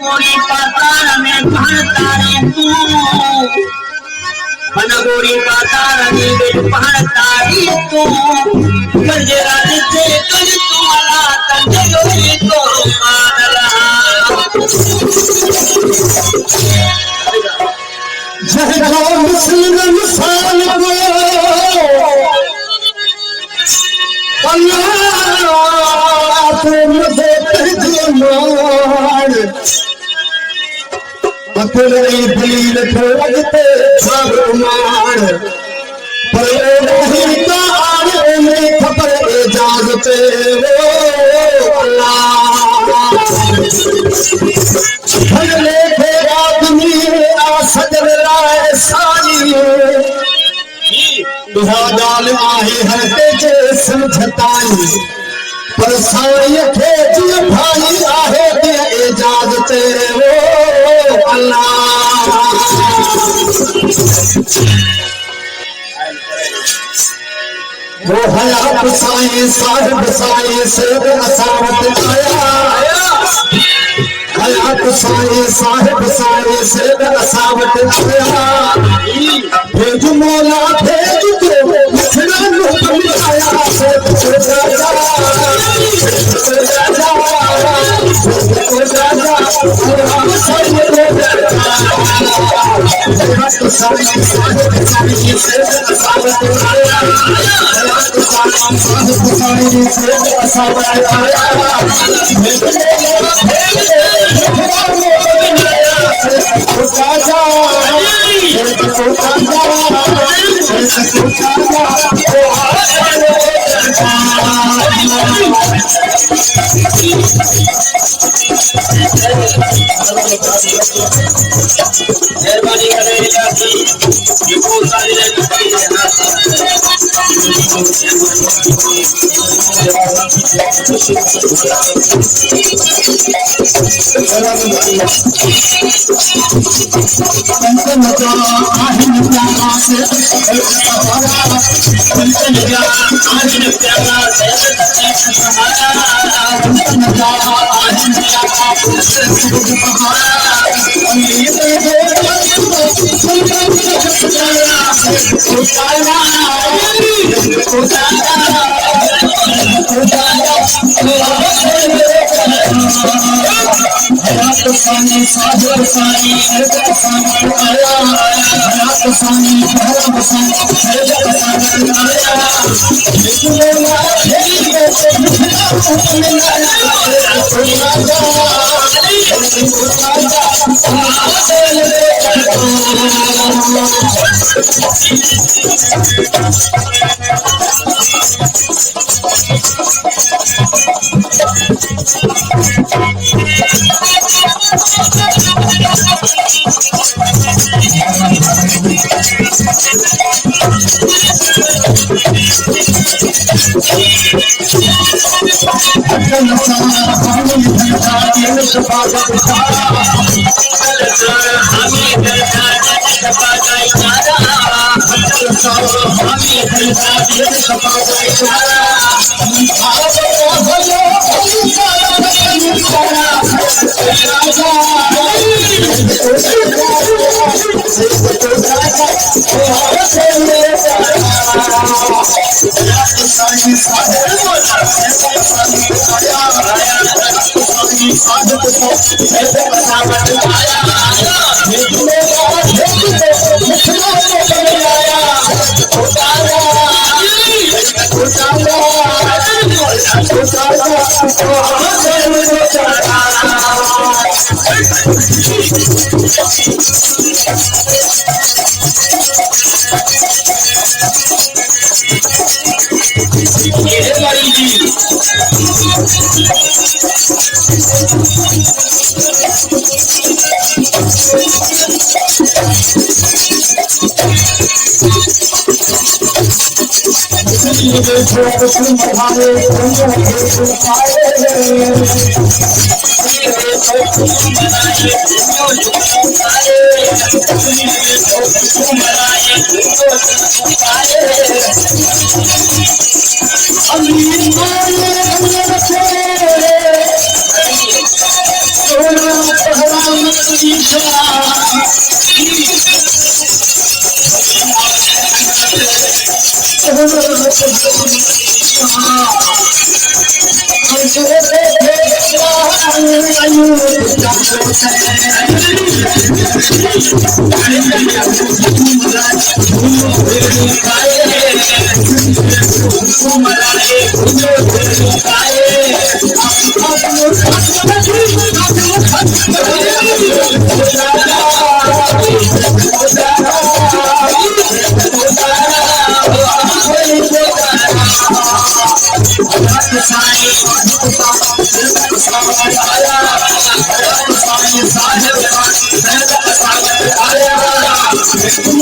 गोरी पाताल में पहड़तारी तू गोरी पाताल में पहड़तारी तू गंजरा से कर तुम्हारा तंजोरी तो मानला जहाँ मुस्लिम इंसान को अल्लाह तो मुझे अकेले दिल खोजते भगवान पर नहीं का आने में खबर इजाजते भले थे आदमी आ सजन राय सारी बिहादाल आहे है तेजे समझताई पर साई खे जी भाई आहे ते इजाजत वो अल्लाह वो हयात साई साहिब साई से असावत आया हयात साई साहिब साई से असावत आया भेज मौला भेज दो मिठड़ा लोग आया से मेहरबानी करेगा कि ये बहुत सारी आया